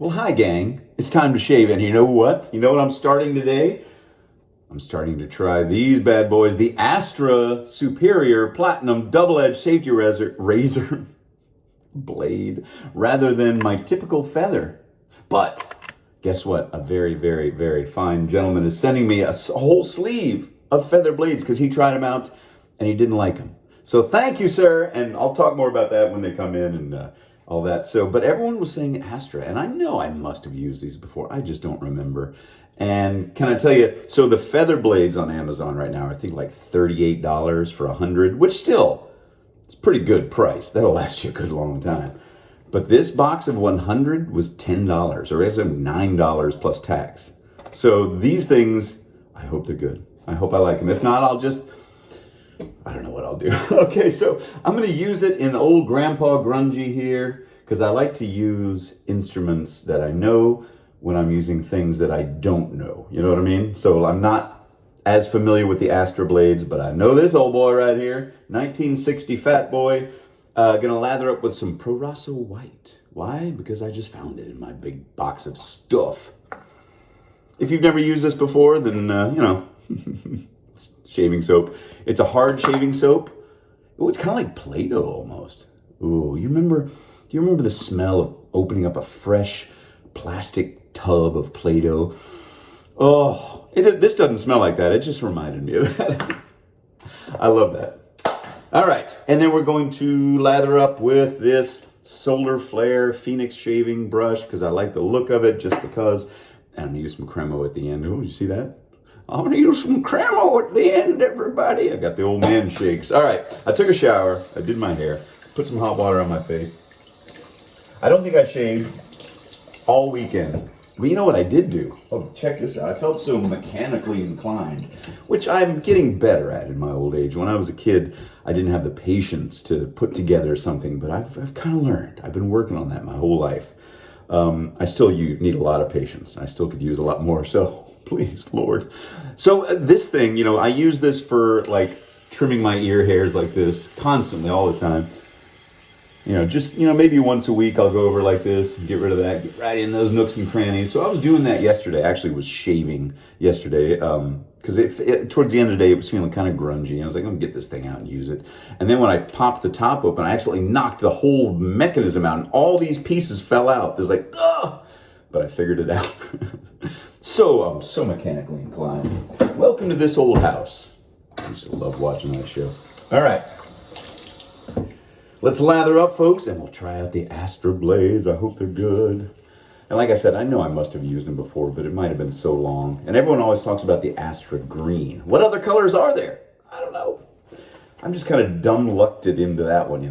Well, hi, gang. It's time to shave, and you know what? You know what I'm starting today? I'm starting to try these bad boys, the Astra Superior Platinum Double-Edged Safety Razor blade, rather than my typical feather. But guess what? A very, very, very fine gentleman is sending me a whole sleeve of feather blades because he tried them out and he didn't like them. So thank you, sir, and I'll talk more about that when they come in and all that. So, but everyone was saying Astra, and I know I must have used these before. I just don't remember. And can I tell you, so the feather blades on Amazon right now, I think like $38 for 100, which still, it's a pretty good price. That'll last you a good long time. But this box of 100 was $10, or actually $9 plus tax. So these things, I hope they're good. I hope I like them. If not, I don't know what I'll do. Okay, so I'm going to use it in old Grandpa Grungy here because I like to use instruments that I know when I'm using things that I don't know. You know what I mean? So I'm not as familiar with the Astra blades, but I know this old boy right here, 1960 Fat Boy. Gonna lather up with some Proraso White. Why? Because I just found it in my big box of stuff. If you've never used this before, then, shaving soap. It's a hard shaving soap. Oh, it's kind of like Play-Doh almost. Ooh, do you remember the smell of opening up a fresh plastic tub of Play-Doh? Oh, this doesn't smell like that. It just reminded me of that. I love that. All right, and then we're going to lather up with this Solar Flare Phoenix shaving brush because I like the look of it just because. And I'm gonna use some Cremo at the end. Oh, you see that? I'm gonna use some Cremo at the end, everybody. I got the old man shakes. All right, I took a shower. I did my hair. Put some hot water on my face. I don't think I shaved all weekend. But you know what I did do? Oh, check this out. I felt so mechanically inclined, which I'm getting better at in my old age. When I was a kid, I didn't have the patience to put together something, but I've kind of learned. I've been working on that my whole life. I still need a lot of patience. I still could use a lot more, so please, Lord. So this thing, I use this for like trimming my ear hairs like this constantly, all the time. Maybe once a week I'll go over like this and get rid of that, get right in those nooks and crannies. So I was doing that yesterday. I actually was shaving yesterday because towards the end of the day it was feeling kind of grungy. I was like, I'm going to get this thing out and use it. And then when I popped the top open, I accidentally knocked the whole mechanism out and all these pieces fell out. It was like, ugh! But I figured it out. So I'm so mechanically inclined. Welcome to this old house. I used to love watching that show. All right. Let's lather up, folks, and we'll try out the Astra blades. I hope they're good. And like I said, I know I must have used them before, but it might have been so long. And everyone always talks about the Astra green. What other colors are there? I don't know. I'm just kind of dumb-lucked it into that one,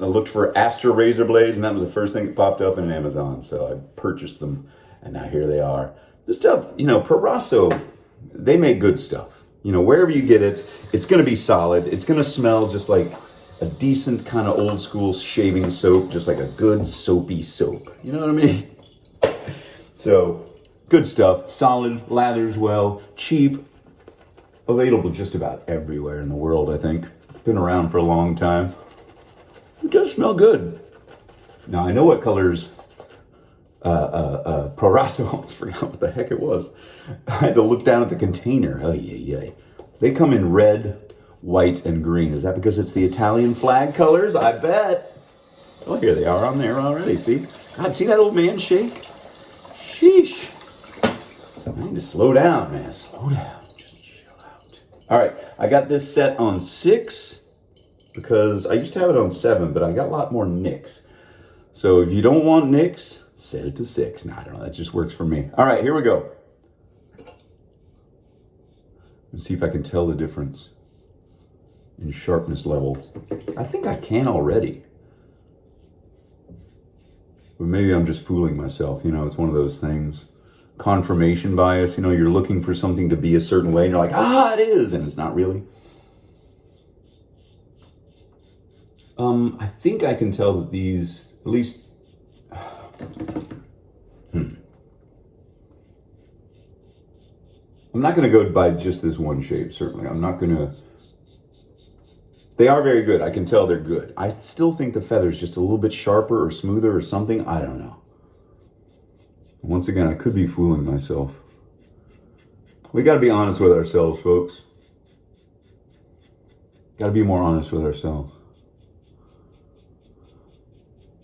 I looked for Astra razor blades, and that was the first thing that popped up in Amazon. So I purchased them, and now here they are. This stuff, Proraso, they make good stuff. Wherever you get it, it's going to be solid. It's going to smell just like a decent kind of old school shaving soap, just like a good soapy soap. You know what I mean? So, good stuff. Solid, lathers well, cheap, available just about everywhere in the world, I think. It's been around for a long time. It does smell good. Now, I know what colors Proraso, I almost forgot what the heck it was. I had to look down at the container. Oh, yeah. They come in red, white, and green. Is that because it's the Italian flag colors? I bet. Oh, here they are on there already. See? God, see that old man shake? Sheesh. I need to slow down, man. Slow down. Just chill out. All right. I got this set on 6 because I used to have it on 7, but I got a lot more nicks. So if you don't want nicks, set it to 6. No, I don't know. That just works for me. All right. Here we go. Let's see if I can tell the difference in sharpness levels. I think I can already. But maybe I'm just fooling myself. It's one of those things. Confirmation bias. You're looking for something to be a certain way, and you're like, it is, and it's not really. I think I can tell that these, at least, I'm not going to go by just this one shape, certainly. I'm not going to. They are very good. I can tell they're good. I still think the feather's just a little bit sharper or smoother or something. I don't know. Once again, I could be fooling myself. We got to be honest with ourselves, folks. Got to be more honest with ourselves.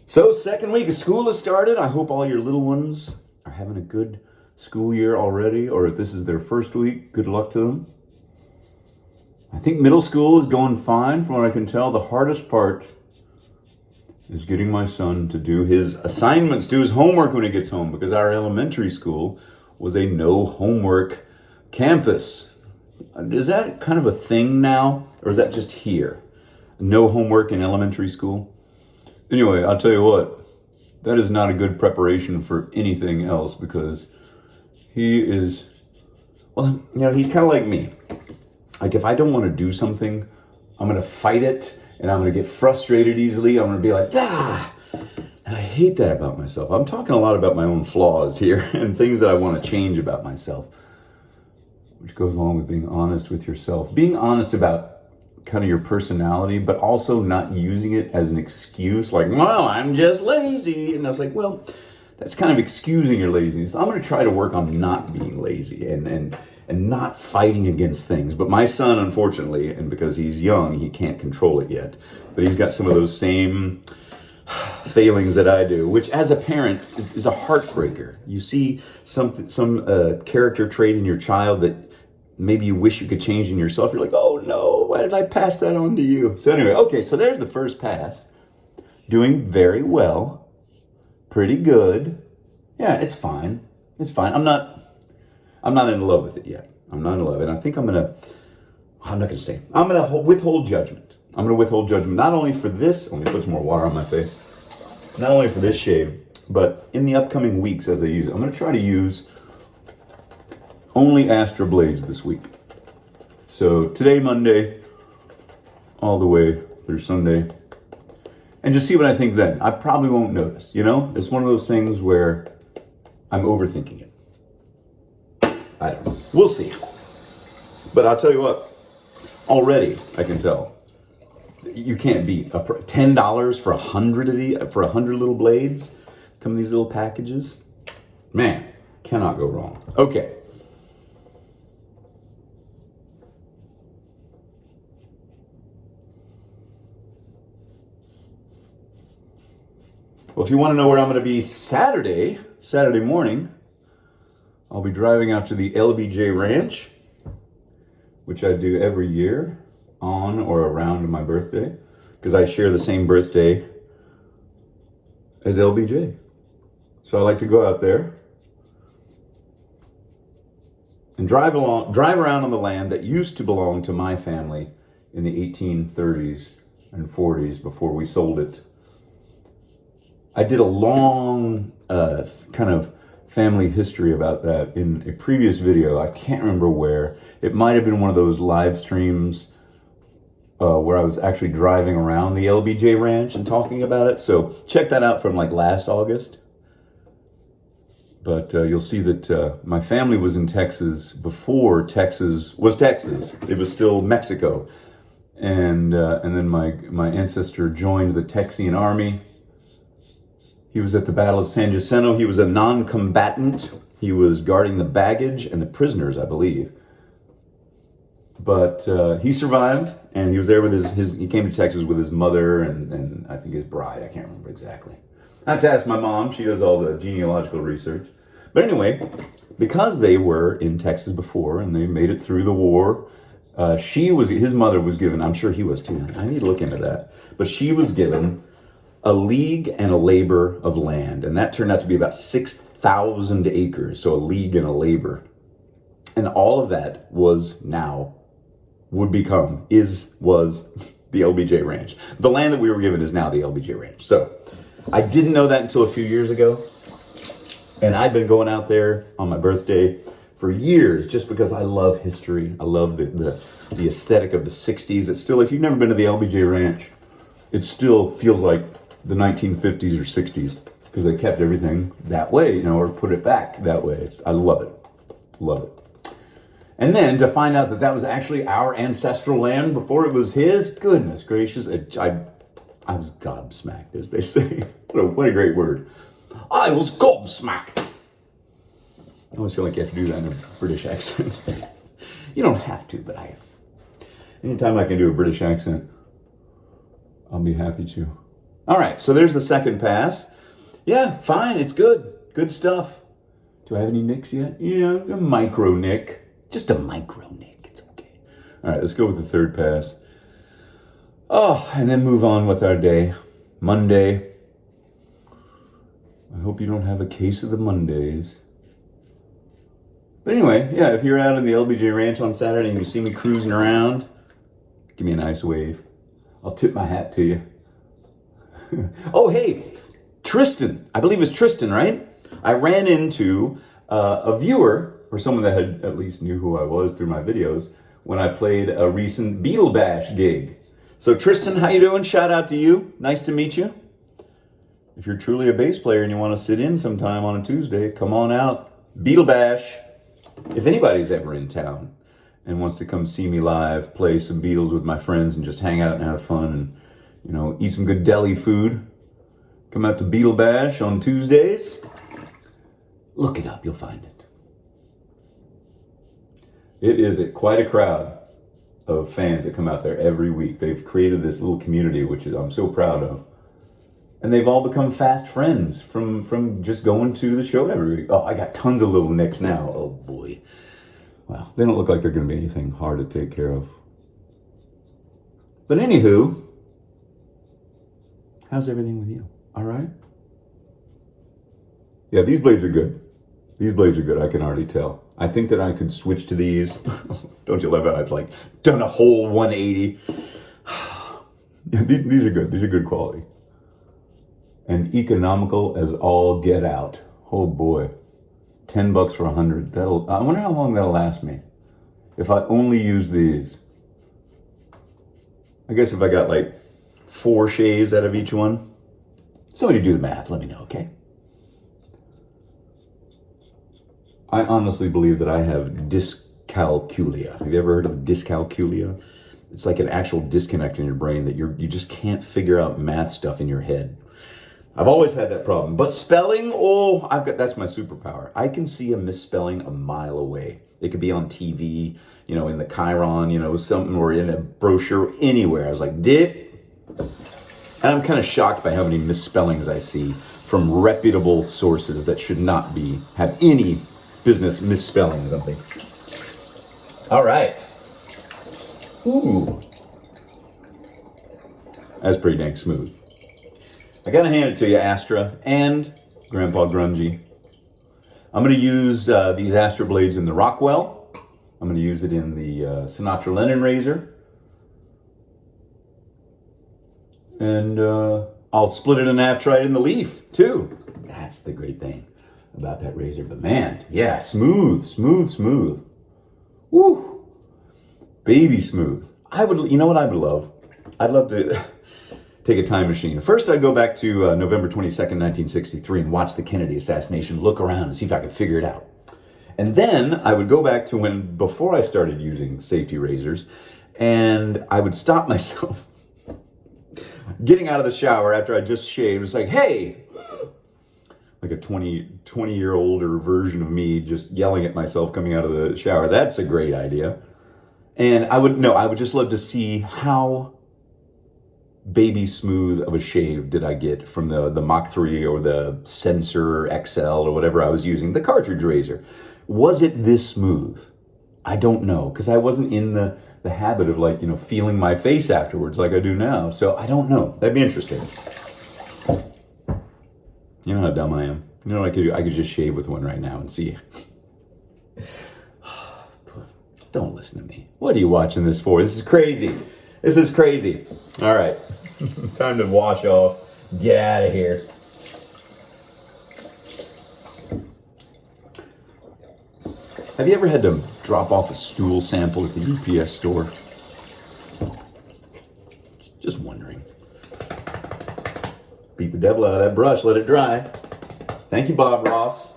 So, second week of school has started. I hope all your little ones are having a good school year already, or if this is their first week, good luck to them. I think middle school is going fine from what I can tell. The hardest part is getting my son to do his assignments, do his homework when he gets home, because our elementary school was a no homework campus. Is that kind of a thing now, or is that just here? No homework in elementary school? Anyway, I'll tell you what, that is not a good preparation for anything else, because he is, well, he's kind of like me. Like, if I don't want to do something, I'm going to fight it, and I'm going to get frustrated easily. I'm going to be like, and I hate that about myself. I'm talking a lot about my own flaws here and things that I want to change about myself, which goes along with being honest with yourself. Being honest about kind of your personality, but also not using it as an excuse, like, well, I'm just lazy. And I was like, well, that's kind of excusing your laziness. I'm going to try to work on not being lazy and not fighting against things. But my son, unfortunately, and because he's young, he can't control it yet, but he's got some of those same failings that I do, which as a parent is a heartbreaker. You see some character trait in your child that maybe you wish you could change in yourself. You're like, oh no, why did I pass that on to you? So anyway, okay, so there's the first pass. Doing very well. Pretty good. Yeah, it's fine. It's fine. I'm not in love with it yet. I'm not in love. And I think I'm going to withhold judgment. I'm going to withhold judgment not only for this, let me put some more water on my face, not only for this shave, but in the upcoming weeks as I use it. I'm going to try to use only Astra blades this week. So today, Monday, all the way through Sunday, and just see what I think then. I probably won't notice, It's one of those things where I'm overthinking it. I don't know. We'll see. But I'll tell you what, already I can tell you can't beat $10 for 100 of these, for 100 little blades come in these little packages. Man, cannot go wrong. Okay. Well, if you want to know where I'm going to be Saturday morning, I'll be driving out to the LBJ Ranch, which I do every year on or around my birthday, because I share the same birthday as LBJ. So I like to go out there and drive around on the land that used to belong to my family in the 1830s and 40s before we sold it. I did a long kind of family history about that in a previous video. I can't remember where. It might have been one of those live streams where I was actually driving around the LBJ Ranch and talking about it. So check that out from like last August. But you'll see that my family was in Texas before Texas was Texas. It was still Mexico. And then my ancestor joined the Texian army. He was at the Battle of San Jacinto. He was a non-combatant. He was guarding the baggage and the prisoners, I believe. But he survived, and he was there with he came to Texas with his mother and I think his bride. I can't remember exactly. I have to ask my mom. She does all the genealogical research. But anyway, because they were in Texas before and they made it through the war, his mother was given, I'm sure he was too. I need to look into that. But she was given a league and a labor of land, and that turned out to be about 6,000 acres, so a league and a labor. And all of that was the LBJ Ranch. The land that we were given is now the LBJ Ranch. So I didn't know that until a few years ago, and I've been going out there on my birthday for years just because I love history. I love the aesthetic of the 60s. It's still, if you've never been to the LBJ Ranch, it still feels like the 1950s or 60s because they kept everything that way, or put it back that way. I love it. Love it. And then to find out that was actually our ancestral land before it was his, goodness gracious, I was gobsmacked, as they say. What a great word. I was gobsmacked. I always feel like you have to do that in a British accent. You don't have to, but anytime I can do a British accent, I'll be happy to. All right, so there's the second pass. Yeah, fine, it's good. Good stuff. Do I have any nicks yet? Yeah, a micro nick. Just a micro nick, it's okay. All right, let's go with the third pass. Oh, and then move on with our day. Monday. I hope you don't have a case of the Mondays. But anyway, yeah, if you're out in the LBJ Ranch on Saturday and you see me cruising around, give me a nice wave. I'll tip my hat to you. Oh, hey, Tristan. I believe it's Tristan, right? I ran into a viewer, or someone that had at least knew who I was through my videos, when I played a recent Beetle Bash gig. So Tristan, how you doing? Shout out to you. Nice to meet you. If you're truly a bass player and you want to sit in sometime on a Tuesday, come on out. Beetle Bash. If anybody's ever in town and wants to come see me live, play some Beatles with my friends and just hang out and have fun and, eat some good deli food, come out to Beetle Bash on Tuesdays. Look it up, you'll find it. It is quite a crowd of fans that come out there every week. They've created this little community, which I'm so proud of. And they've all become fast friends from just going to the show every week. Oh, I got tons of little nicks now. Oh, boy. Wow, they don't look like they're going to be anything hard to take care of. But anywho, how's everything with you? All right? Yeah, these blades are good. These blades are good, I can already tell. I think that I could switch to these. Don't you love it? I've done a whole 180. Yeah, these are good. These are good quality. And economical as all get out. Oh boy. $10 for 100. I wonder how long that'll last me. If I only use these. I guess if I got 4 shaves out of each one. Somebody do the math, let me know, okay? I honestly believe that I have dyscalculia. Have you ever heard of dyscalculia? It's like an actual disconnect in your brain that you just can't figure out math stuff in your head. I've always had that problem. But spelling, that's my superpower. I can see a misspelling a mile away. It could be on TV, in the Chiron, something, or in a brochure, anywhere. I was like, dip. And I'm kind of shocked by how many misspellings I see from reputable sources that should not have any business misspelling something. All right. Ooh. That's pretty dang smooth. I gotta hand it to you, Astra and Grandpa Grungy. I'm gonna use these Astra blades in the Rockwell. I'm gonna use it in the Sinatra Lennon razor. And I'll split it in half, try it in the Leaf, too. That's the great thing about that razor. But man, yeah, smooth. Woo! Baby smooth. You know what I would love? I'd love to take a time machine. First, I'd go back to November 22nd, 1963 and watch the Kennedy assassination, look around and see if I could figure it out. And then I would go back to before I started using safety razors, and I would stop myself getting out of the shower after I just shaved. It's like, hey, like a 20-year-older version of me just yelling at myself coming out of the shower. That's a great idea. And I would just love to see how baby smooth of a shave did I get from the Mach 3 or the Sensor XL or whatever I was using, the cartridge razor. Was it this smooth? I don't know, because I wasn't in the habit of feeling my face afterwards like I do now. So I don't know. That'd be interesting. You know how dumb I am. You know what I could do? I could just shave with one right now and see. Don't listen to me. What are you watching this for? This is crazy. This is crazy. All right. Time to wash off. Get out of here. Have you ever had to drop off a stool sample at the UPS store? Just wondering. Beat the devil out of that brush. Let it dry. Thank you, Bob Ross.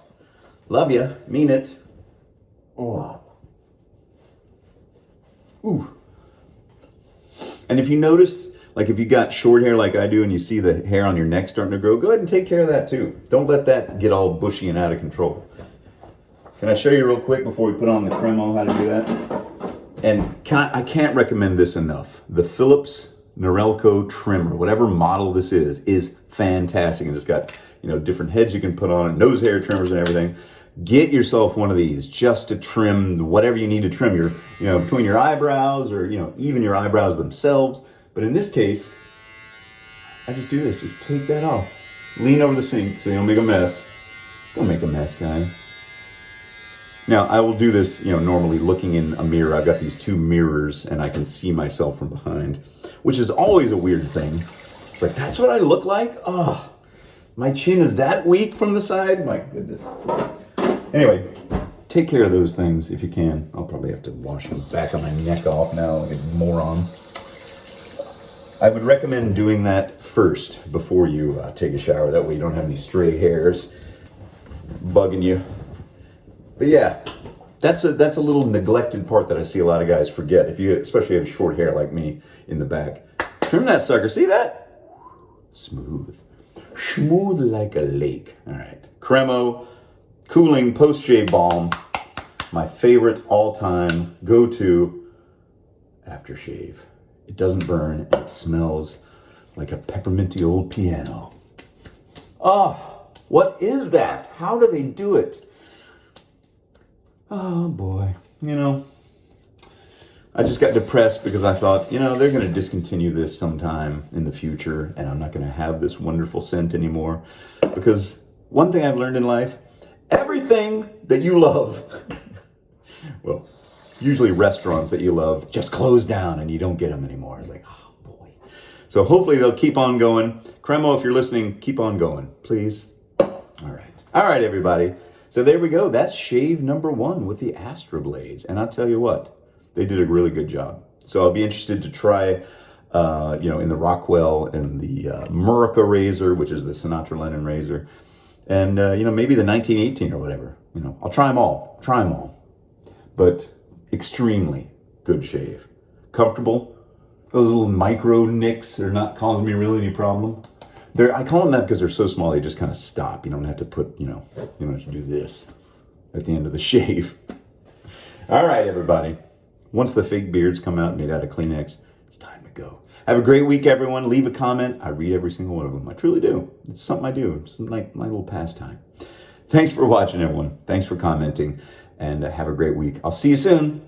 Love you. Mean it. Oh. Ooh. And if you notice, if you got short hair like I do and you see the hair on your neck starting to grow, go ahead and take care of that too. Don't let that get all bushy and out of control. Can I show you real quick before we put on the Cremo how to do that? And I can't recommend this enough. The Philips Norelco trimmer, whatever model this is fantastic. And it's got, you know, different heads you can put on it, nose hair trimmers and everything. Get yourself one of these just to trim whatever you need to trim your, you know, between your eyebrows or, you know, even your eyebrows themselves. But in this case, I just do this. Just take that off. Lean over the sink so you don't make a mess. Don't make a mess, guys. Now, I will do this, you know, normally looking in a mirror. I've got these two mirrors and I can see myself from behind, which is always a weird thing. It's like, that's what I look like? Oh, my chin is that weak from the side? My goodness. Anyway, take care of those things if you can. I'll probably have to wash the back of my neck off now like a moron. I would recommend doing that first before you take a shower. That way you don't have any stray hairs bugging you. But yeah, that's a little neglected part that I see a lot of guys forget. If you especially have short hair like me in the back. Trim that sucker. See that? Smooth. Smooth like a lake. All right. Cremo Cooling Post-Shave Balm. My favorite all-time go-to aftershave. It doesn't burn. It smells like a pepperminty old piano. Oh, what is that? How do they do it? Oh boy, you know, I just got depressed because I thought, you know, they're going to discontinue this sometime in the future and I'm not going to have this wonderful scent anymore. Because one thing I've learned in life, everything that you love, well, usually restaurants that you love just close down and you don't get them anymore. It's like, oh boy. So hopefully they'll keep on going. Cremo, if you're listening, keep on going, please. All right. All right, everybody. So there we go. That's shave number 1 with the Astra blades. And I'll tell you what, they did a really good job. So I'll be interested to try, you know, in the Rockwell and the Murica razor, which is the Sinatra Lennon razor. And, you know, maybe the 1918 or whatever. You know, I'll try them all. Try them all. But extremely good shave. Comfortable. Those little micro nicks are not causing me really any problem. I call them that because they're so small, they just kind of stop. You don't have to put, you don't have to do this at the end of the shave. All right, everybody. Once the fake beards come out made out of Kleenex, it's time to go. Have a great week, everyone. Leave a comment. I read every single one of them. I truly do. It's something I do. It's like my little pastime. Thanks for watching, everyone. Thanks for commenting, and have a great week. I'll see you soon.